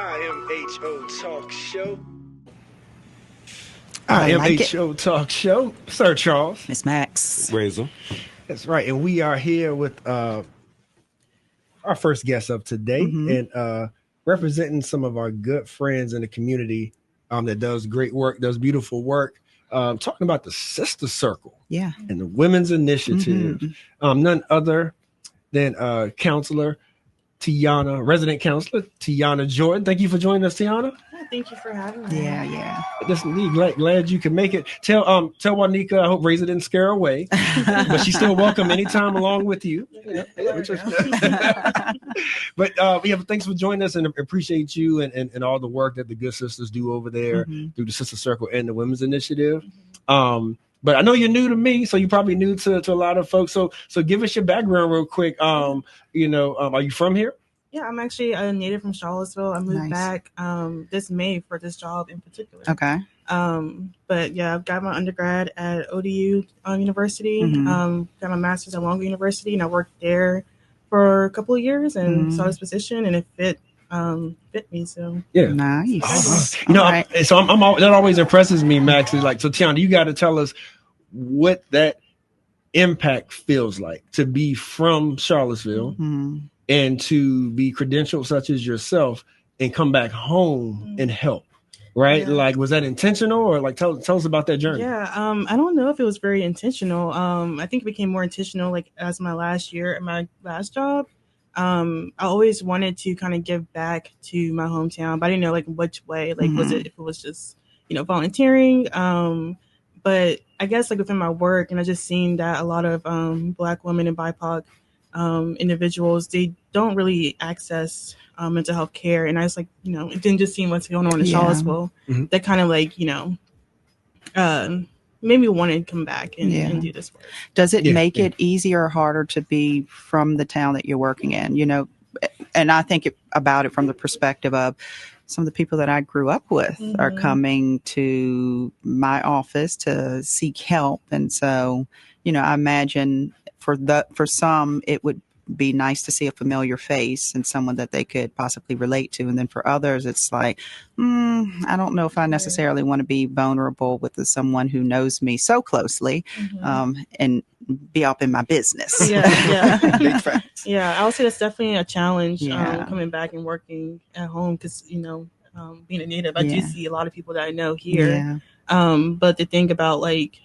IMHO Talk Show. I like IMHO Talk Show. Sir Charles. Miss Max. Razor. That's right. And we are here with our first guest of today and representing some of our good friends in the community that does great work, does beautiful work. Talking about the Sister Circle. Yeah. And the Women's Initiative. None other than Counselor Tianna, resident counselor Tianna Jordan. Thank you for joining us, Tianna. Thank you for having me. Yeah. Just glad you can make it. Tell Juanica, I hope Razor didn't scare her away, but she's still welcome anytime along with you. But thanks for joining us and appreciate you and all the work that the good sisters do over there through the Sister Circle and the Women's Initiative. But I know you're new to me, so you're probably new to a lot of folks. So give us your background real quick. Are you from here? Yeah, I'm actually a native from Charlottesville. I moved back this May for this job in particular. Okay. But yeah, I've got my undergrad at ODU University. Got my master's at Long University, and I worked there for a couple of years and saw this position, and it fit me. So yeah, nice. So that always impresses me, Max. Is like, so Tianna, you got to tell us what that impact feels like to be from Charlottesville and to be credentialed such as yourself and come back home and help. Right? Yeah. Like, was that intentional, or like tell us about that journey? Yeah, I don't know if it was very intentional. I think it became more intentional like as my last year at my last job. I always wanted to kind of give back to my hometown, but I didn't know like which way. Like, was it if it was just volunteering? But I guess like within my work, and I just seen that a lot of Black women and BIPOC individuals, they don't really access mental health care, and I was like, it didn't just seem what's going on in Charlottesville. That kind of like made me want to come back and do this work. Does it make it easier or harder to be from the town that you're working in? And I think about it from the perspective of some of the people that I grew up with are coming to my office to seek help. And so, I imagine for some, it would be nice to see a familiar face and someone that they could possibly relate to. And then for others, it's like, I don't know if I necessarily want to be vulnerable with someone who knows me so closely and be up in my business. Yeah. Big facts. Yeah, I would say that's definitely a challenge coming back and working at home because, being a native, I do see a lot of people that I know here. But the thing about like,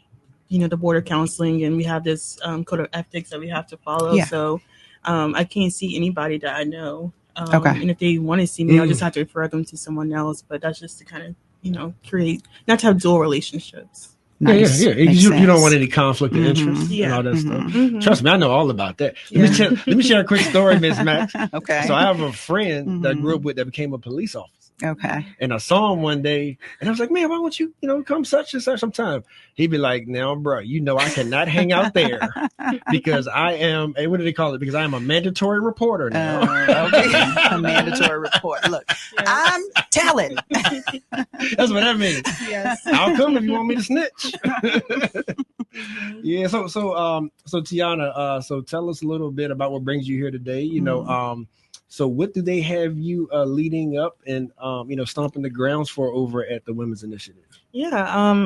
the border counseling, and we have this code of ethics that we have to follow. Yeah. So I can't see anybody that I know. And if they want to see me, I'll just have to refer them to someone else. But that's just to kind of, create, not to have dual relationships. Nice. Yeah. You don't want any conflict of interest and all that stuff. Trust me, I know all about that. Let me share a quick story, Miss Max. Okay. So I have a friend that I grew up with that became a police officer. Okay. And I saw him one day, and I was like, man, why don't you, come such and such sometime? He'd be like, now, bro, I cannot hang out there because I am, what do they call it? Because I am a mandatory reporter now. A mandatory report. Look, I'm telling. That's what that means. Yes. I'll come if you want me to snitch. Yeah. So Tianna, so tell us a little bit about what brings you here today. So what do they have you leading up and, stomping the grounds for over at the Women's Initiative? Yeah,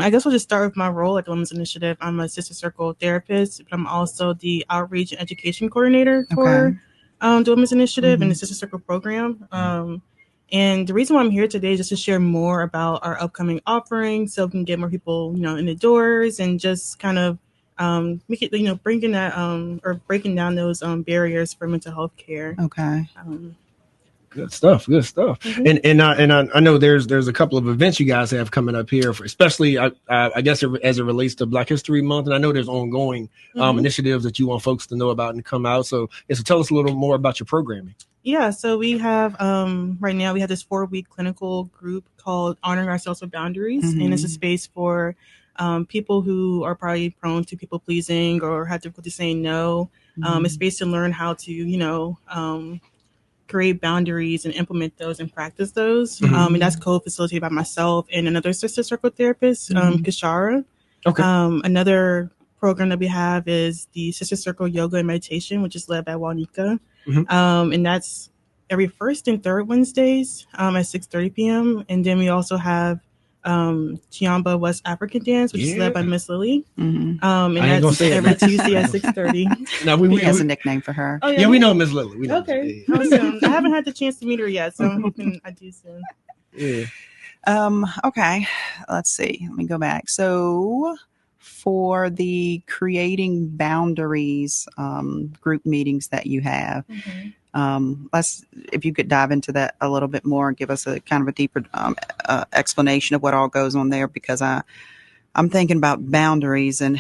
I guess we'll just start with my role at the Women's Initiative. I'm a Sister Circle therapist, but I'm also the outreach and education coordinator for the Women's Initiative and the Sister Circle program. And the reason why I'm here today is just to share more about our upcoming offerings so we can get more people, in the doors and just kind of make it, bringing that or breaking down those barriers for mental health care. Okay. Good stuff. And I know there's a couple of events you guys have coming up here for, especially I guess as it relates to Black History Month, and I know there's ongoing initiatives that you want folks to know about and come out. So tell us a little more about your programming. Yeah, so we have right now we have this 4-week clinical group called Honoring Ourselves with Boundaries, and it's a space for people who are probably prone to people pleasing or have difficulty saying no. It's space to learn how to, create boundaries and implement those and practice those. And that's co-facilitated by myself and another Sister Circle therapist, Kishara. Okay. Another program that we have is the Sister Circle Yoga and Meditation, which is led by Juanica. And that's every first and third Wednesdays at 6:30 p.m. And then we also have Tianna West African Dance, which is led by Miss Lily. Mm-hmm. And that's every Tuesday at 6:30. Now he has a nickname for her. Oh, yeah, we know Miss Lily. We know. Okay, awesome. I haven't had the chance to meet her yet, so I'm hoping I do soon. Yeah. Okay, let's see. Let me go back. So for the creating boundaries group meetings that you have, if you could dive into that a little bit more and give us a kind of a deeper explanation of what all goes on there, because I'm thinking about boundaries, and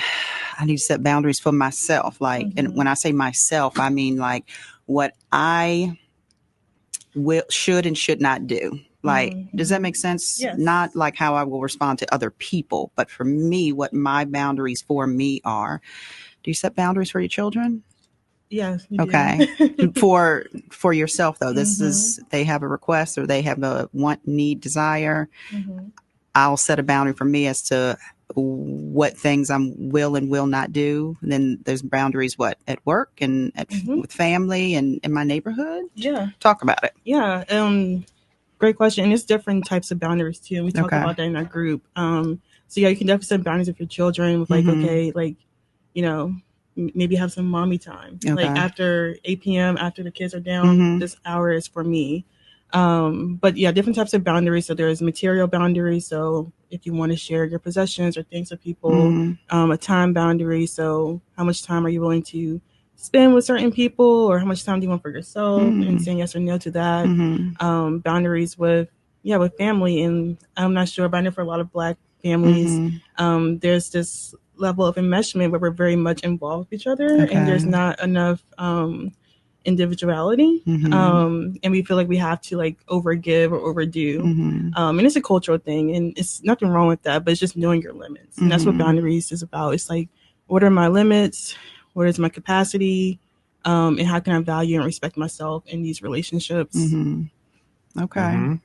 I need to set boundaries for myself. Like, and when I say myself, I mean like what I should and should not do. Like, does that make sense? Yes. Not like how I will respond to other people, but for me, what my boundaries for me are. Do you set boundaries for your children? Yes. Okay. For yourself though, this is, they have a request or they have a want, need, desire. I'll set a boundary for me as to what things I will and will not do. And then there's boundaries, at work and with family and in my neighborhood. Yeah. Talk about it. Yeah. Great question. And it's different types of boundaries too. We talk about that in our group. So yeah, you can definitely set boundaries with your children with like, okay, like, you know, maybe have some mommy time. Okay. Like after 8 p.m., after the kids are down, this hour is for me. But yeah, different types of boundaries. So there's material boundaries. So if you want to share your possessions or things with people, a time boundary. So how much time are you willing to spend with certain people, or how much time do you want for yourself, and saying yes or no to that. Boundaries with family. And I'm not sure, but I know for a lot of Black families, there's this level of enmeshment where we're very much involved with each other, and there's not enough individuality, and we feel like we have to like overgive or overdo, and it's a cultural thing, and it's nothing wrong with that, but it's just knowing your limits, and that's what boundaries is about. It's like, what are my limits, what is my capacity, and how can I value and respect myself in these relationships. Okay.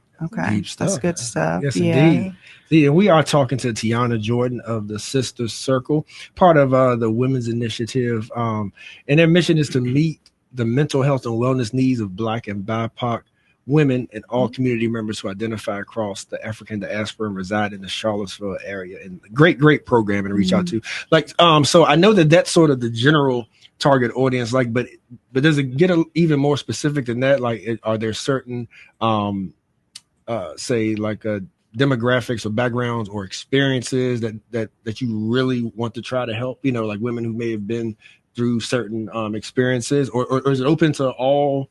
Deep stuff. That's good stuff. Yes, indeed. Yeah, we are talking to Tianna Jordan of the Sisters Circle, part of the Women's Initiative, and their mission is to meet the mental health and wellness needs of Black and BIPOC women and all community members who identify across the African diaspora and reside in the Charlottesville area. And great program to reach out to. Like, so I know that that's sort of the general target audience, like, but does it get even more specific than that? Like, are there certain, say like demographics or backgrounds or experiences that you really want to try to help, you know, like women who may have been through certain experiences, or is it open to all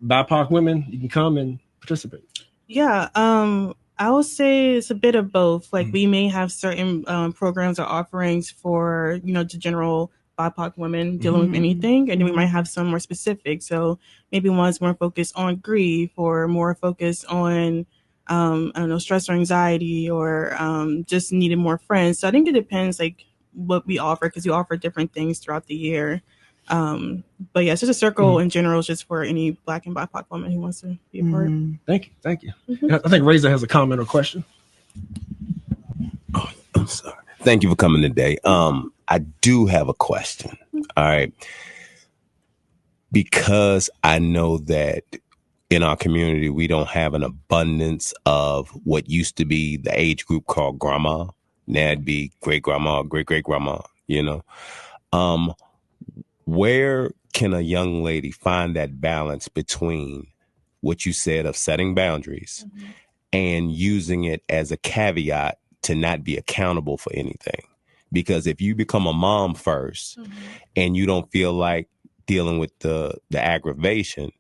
BIPOC women? You can come and participate. Yeah, I would say it's a bit of both. Like we may have certain programs or offerings for, you know, the general BIPOC women dealing with anything, and then we might have some more specific. So maybe one's more focused on grief, or more focused on I don't know, stress or anxiety, or just needing more friends. So I think it depends like what we offer, because we offer different things throughout the year. But yeah, it's just a circle in general, just for any Black and BIPOC woman who wants to be a part. Thank you. I think Razor has a comment or question. Oh, I'm sorry. Thank you for coming today. I do have a question. All right. Because I know that in our community, we don't have an abundance of what used to be the age group called grandma. Now it'd be great grandma, great grandma, you know. Where can a young lady find that balance between what you said of setting boundaries and using it as a caveat to not be accountable for anything? Because if you become a mom first and you don't feel like dealing with the aggravation,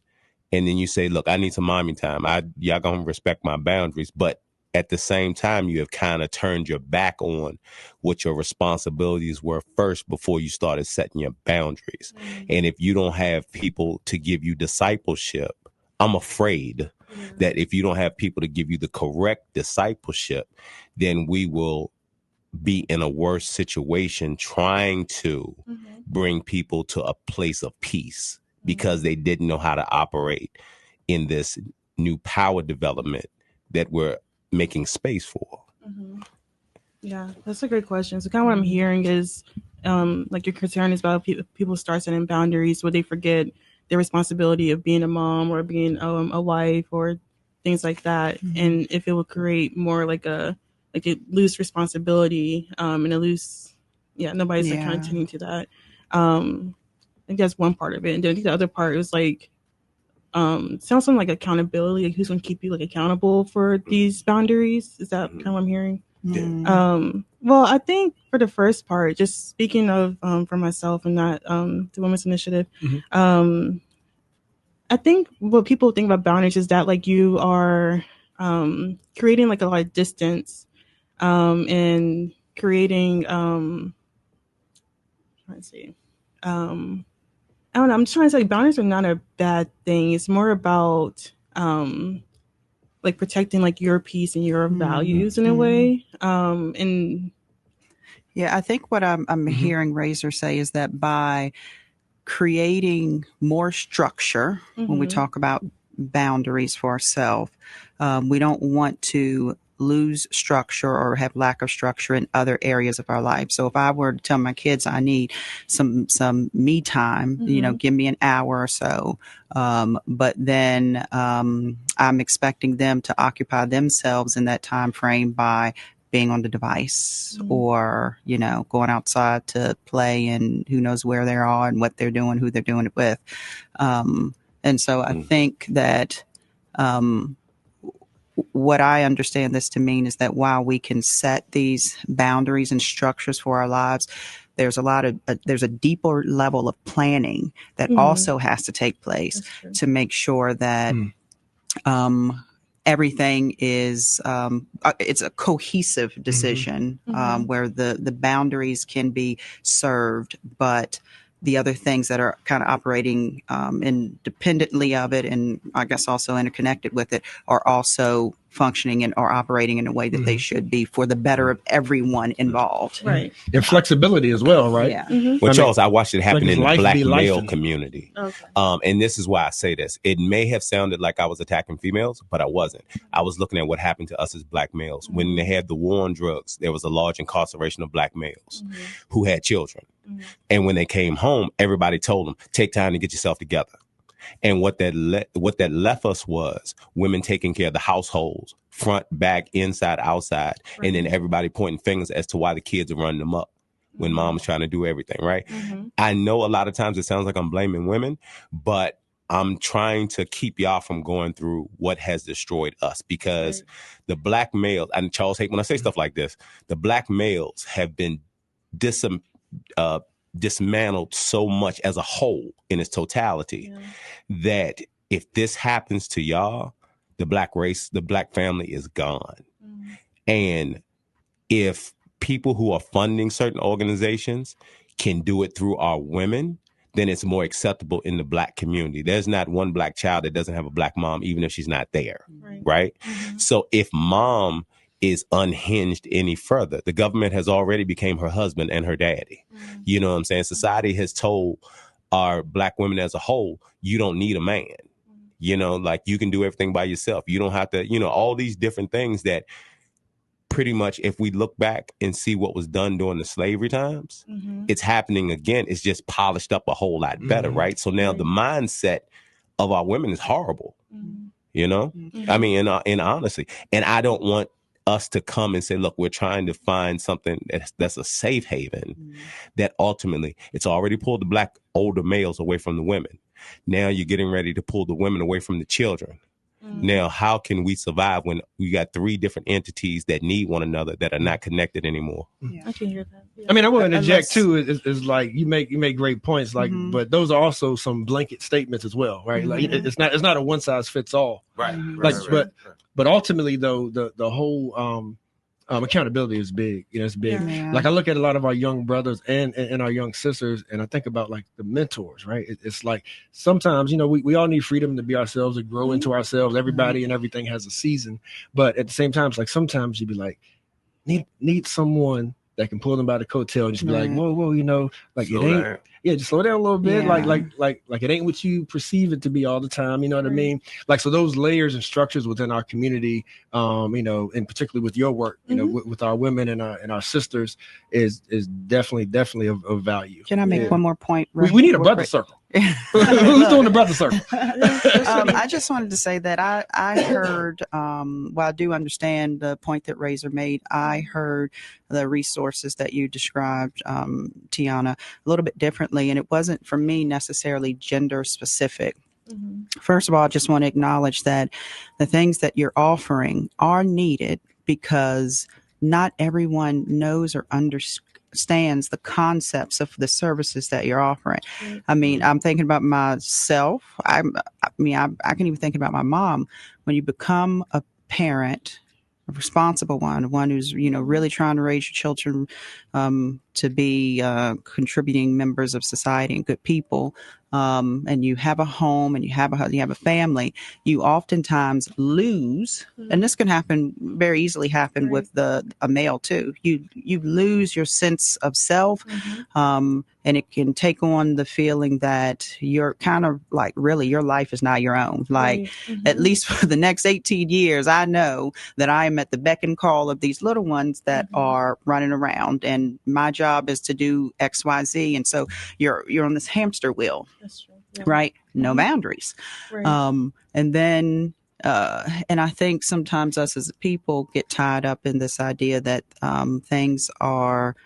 and then you say, look, I need some mommy time, y'all gonna respect my boundaries, but at the same time, you have kind of turned your back on what your responsibilities were first before you started setting your boundaries. And if you don't have people to give you discipleship, I'm afraid that if you don't have people to give you the correct discipleship, then we will be in a worse situation trying to bring people to a place of peace, because they didn't know how to operate in this new power development that we're making space for. Yeah, that's a great question. So kind of what I'm hearing is like your concern is about people start setting boundaries where they forget the responsibility of being a mom or being a wife or things like that. And if it would create more like a loose responsibility and a loose, nobody's like kind of tending to that. I think that's one part of it. And then I think the other part was like, sounds something like accountability, like who's going to keep you like accountable for these boundaries. Is that kind of what I'm hearing? Well, I think for the first part, just speaking of for myself and not the Women's Initiative, I think what people think about boundaries is that like you are creating like a lot of distance and creating trying to see I don't know, I'm trying to say boundaries are not a bad thing. It's more about like protecting like your peace and your values in a way. And yeah, I think what I'm hearing Razor say is that by creating more structure when we talk about boundaries for ourselves, we don't want to lose structure or have lack of structure in other areas of our life. So if I were to tell my kids I need some me time, give me an hour or so, but then I'm expecting them to occupy themselves in that time frame by being on the device or, going outside to play and who knows where they are and what they're doing, who they're doing it with. And so I think that what I understand this to mean is that while we can set these boundaries and structures for our lives, there's a deeper level of planning that also has to take place to make sure that everything is it's a cohesive decision where the boundaries can be served, but the other things that are kind of operating independently of it, and I guess also interconnected with it, are also functioning and or operating in a way that they should be for the better of everyone involved. Right. And flexibility as well, right? Yeah. Well, Charles, I watched it happen in the black male lifing. community. Okay. And this is why I say this. It may have sounded like I was attacking females, but I wasn't. I was looking at what happened to us as black males. When they had the war on drugs, there was a large incarceration of black males who had children. And when they came home, everybody told them, take time to get yourself together. And what that left us was women taking care of the households, front, back, inside, outside, and then everybody pointing fingers as to why the kids are running them up when mom was trying to do everything, right? I know a lot of times it sounds like I'm blaming women, but I'm trying to keep y'all from going through what has destroyed us, because the black males, and Charles hate when I say stuff like this, the black males have been dismantled so much as a whole in its totality that if this happens to y'all, the black race, the black family is gone. And if people who are funding certain organizations can do it through our women, then it's more acceptable in the black community. There's not one black child that doesn't have a black mom, even if she's not there, right? So if mom is unhinged any further, the government has already became her husband and her daddy. You know what I'm saying? Society has told our black women as a whole, you don't need a man. Like you can do everything by yourself. You don't have to, all these different things that pretty much, if we look back and see what was done during the slavery times, it's happening again. It's just polished up a whole lot better, right? So now the mindset of our women is horrible, I mean, and honestly, and I don't want us to come and say, look, we're trying to find something that's a safe haven, that ultimately it's already pulled the black older males away from the women. Now you're getting ready to pull the women away from the children. Now, how can we survive when we got three different entities that need one another that are not connected anymore? I can hear that. I mean, I want to interject too. Is like you make great points, like, but those are also some blanket statements as well, right? Like it's not a one size fits all, right? But ultimately, though, the whole accountability is big. It's big. Yeah. Like I look at a lot of our young brothers and our young sisters, and I think about like the mentors, right? It's like sometimes, we all need freedom to be ourselves and grow into ourselves. Everybody and everything has a season, but at the same time, it's like sometimes you'd be like, need someone that can pull them by the coattail and just be like, whoa, like it Yeah, just slow down a little bit. Yeah. Like it ain't what you perceive it to be all the time. You know what I mean? Like, so those layers and structures within our community, and particularly with your work, with our women and our sisters is definitely of value. Can I make one more point? We need a brother circle. Who's doing the brother circle? I just wanted to say that I heard, well, I do understand the point that Razor made. I heard the resources that you described, Tianna, a little bit differently, and it wasn't for me necessarily gender specific. First of all, I just want to acknowledge that the things that you're offering are needed because not everyone knows or understands the concepts of the services that you're offering. I mean, I'm thinking about myself. I can even think about my mom. When you become a parent, a responsible one who's, really trying to raise your children to be contributing members of society and good people, and you have a home and you have a family, you oftentimes lose, and this can very easily happen with a male too. You lose your sense of self, and it can take on the feeling that you're kind of like, really, your life is not your own. Like, at least for the next 18 years, I know that I am at the beck and call of these little ones that are running around, and my job is to do X, Y, Z. And so you're on this hamster wheel. That's true. Yeah. Right? No boundaries. Right. And then, and I think sometimes us as people get tied up in this idea that things are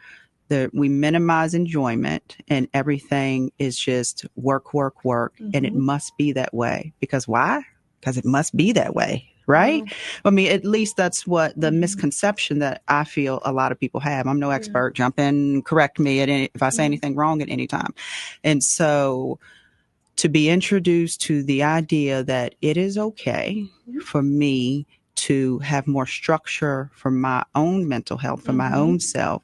that we minimize enjoyment and everything is just work, and it must be that way. Because why? Because it must be that way. Right? I mean, at least that's what the misconception that I feel a lot of people have. I'm no expert. Jump in, correct me if I say anything wrong at any time. And so to be introduced to the idea that it is okay for me to have more structure for my own mental health, for my own self,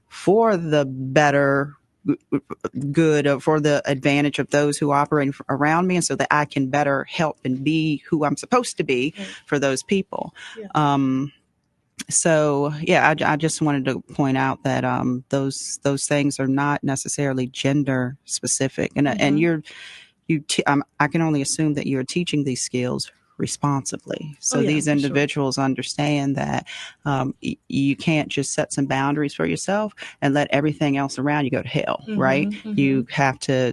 for the better good, for the advantage of those who operate around me, and so that I can better help and be who I'm supposed to be for those people. So yeah, I just wanted to point out that those things are not necessarily gender specific, and I can only assume that you're teaching these skills responsibly. So these individuals understand that you can't just set some boundaries for yourself and let everything else around you go to hell, right? You have to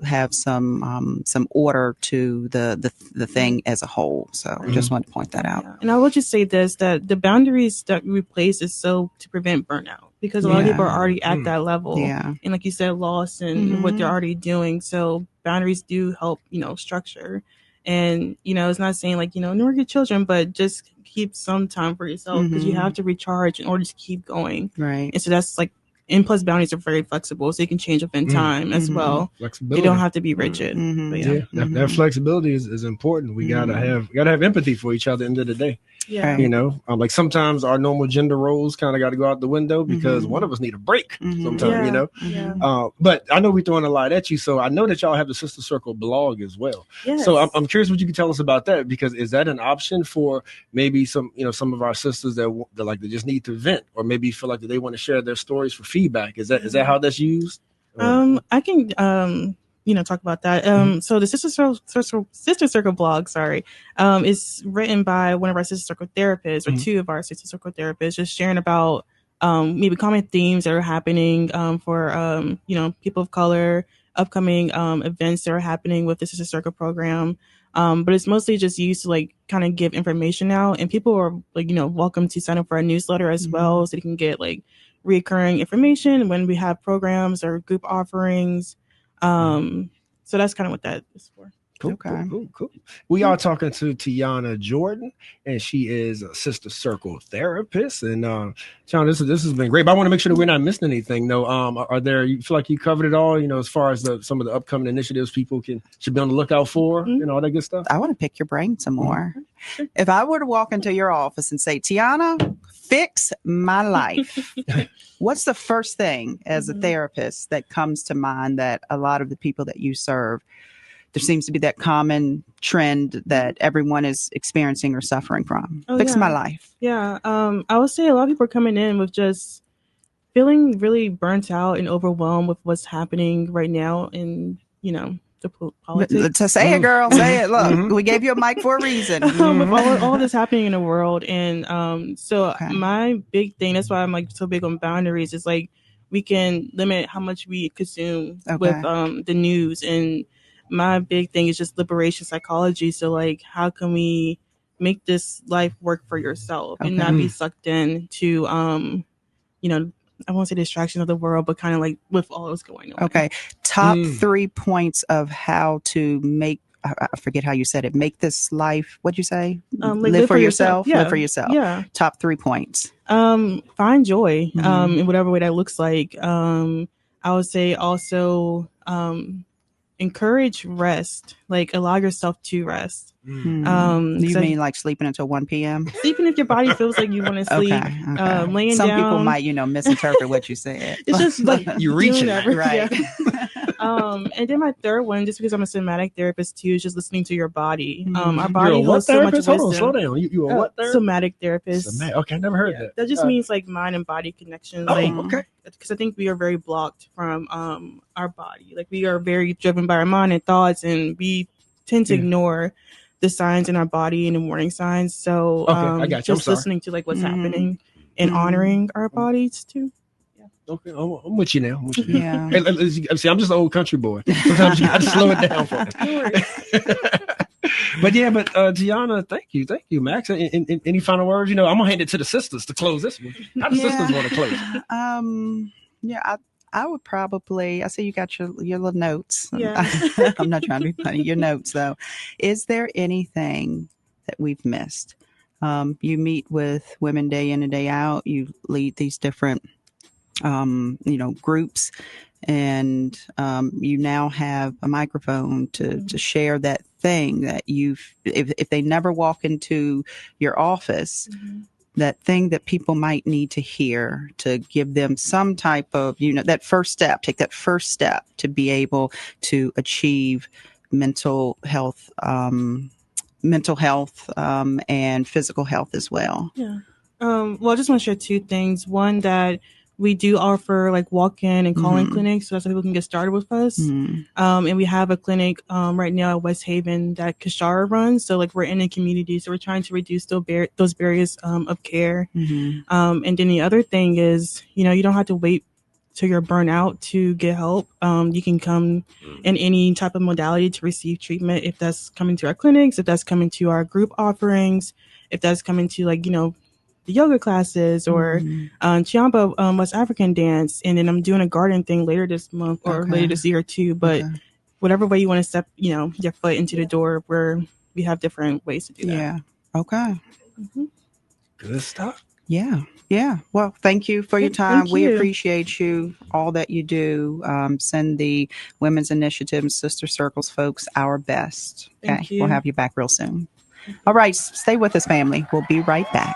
have some order to the thing as a whole. So I just wanted to point that out. And I will just say this, that the boundaries that we place is so to prevent burnout, because a lot of people are already at that level. And like you said, lost in what they're already doing. So boundaries do help, structure. And, it's not saying like, ignore your children, but just keep some time for yourself, because you have to recharge in order to keep going. Right. And so that's like, and plus boundaries are very flexible, so you can change up in time as well. They don't have to be rigid. But that flexibility is important. We gotta have empathy for each other at the end of the day. Like sometimes our normal gender roles kind of got to go out the window because one of us need a break sometimes, but I know we're throwing a lot at you, so I know that y'all have the Sister Circle blog as well. So I'm curious what you can tell us about that, because is that an option for maybe some of our sisters that just need to vent, or maybe feel like that they want to share their stories for feedback? Is that how that's used? I can talk about that. So the Sister Circle blog, is written by one of our Sister Circle therapists, or two of our Sister Circle therapists, just sharing about maybe common themes that are happening for people of color, upcoming events that are happening with the Sister Circle program. But it's mostly just used to kind of give information out, and people are welcome to sign up for our newsletter as well, so they can get recurring information when we have programs or group offerings. So that's kind of what that is for. Cool. We are talking to Tianna Jordan, and she is a Sister Circle therapist. And Sean, this has been great. But I want to make sure that we're not missing anything. No, you feel like you covered it all? As far as some of the upcoming initiatives people should be on the lookout for, all that good stuff. I want to pick your brain some more. If I were to walk into your office and say, Tianna, fix my life, what's the first thing as a therapist that comes to mind that a lot of the people that you serve? There seems to be that common trend that everyone is experiencing or suffering from. Fix my life. Yeah. I would say a lot of people are coming in with just feeling really burnt out and overwhelmed with what's happening right now in, the politics. To say it, girl, say it. Look, we gave you a mic for a reason. With all this happening in the world. And so my big thing, that's why I'm like so big on boundaries, is like we can limit how much we consume with the news. And my big thing is just liberation psychology. So like, how can we make this life work for yourself and not be sucked in to, I won't say distraction of the world, but kind of like with all that's going on. Okay. Top 3 points of how to make, I forget how you said it, make this life, what'd you say? Live for yourself? Yeah. Live for yourself. Yeah. Top 3 points. Find joy in whatever way that looks like. I would say also encourage rest, like allow yourself to rest. You mean like sleeping until 1 p.m.? Sleeping if your body feels like you want to sleep. Laying Some down. people might, misinterpret what you said. It's just like you reaching, right? Yeah. And then my third one, just because I'm a somatic therapist too, is just listening to your body. Our body holds so much wisdom. Hold on, slow down. You a what therapist? Somatic therapist. Okay, I never heard that. That just means like mind and body connection. Okay. Because I think we are very blocked from our body. Like we are very driven by our mind and thoughts, and we tend to ignore the signs in our body and the warning signs. So I got you. just listening to like what's happening and honoring our bodies too. Okay, I'm with you now. Yeah. Hey, see, I'm just an old country boy. Sometimes you got to slow it down for me. But Tianna, thank you, Max. Any final words? I'm gonna hand it to the sisters to close this one. How the sisters want to close? I would probably. I see you got your little notes. Yeah. I'm not trying to be funny. Your notes, though. Is there anything that we've missed? You meet with women day in and day out. You lead these different groups, and you now have a microphone to share that thing that if they never walk into your office, that thing that people might need to hear to give them some type of, that first step, take that first step to be able to achieve mental health and physical health as well. Yeah. Well, I just want to share 2 things. One, that we do offer like walk-in and call-in clinics, so that's how people can get started with us. And we have a clinic right now at West Haven that Kashara runs. So like we're in the community, so we're trying to reduce those barriers of care. And then the other thing is, you don't have to wait till you're burnt out to get help. You can come in any type of modality to receive treatment. If that's coming to our clinics, if that's coming to our group offerings, if that's coming to like, the yoga classes or Chiamba West African dance. And then I'm doing a garden thing later this month or later this year too. But whatever way you want to step, your foot into the door, where we have different ways to do that. Yeah. Okay. Good stuff. Yeah. Yeah. Well, thank you for your time. Thank We you. appreciate you, all that you do. Send the Women's Initiative and Sister Circles folks our best. Okay. Thank you. We'll have you back real soon. All right. Stay with us, family. We'll be right back.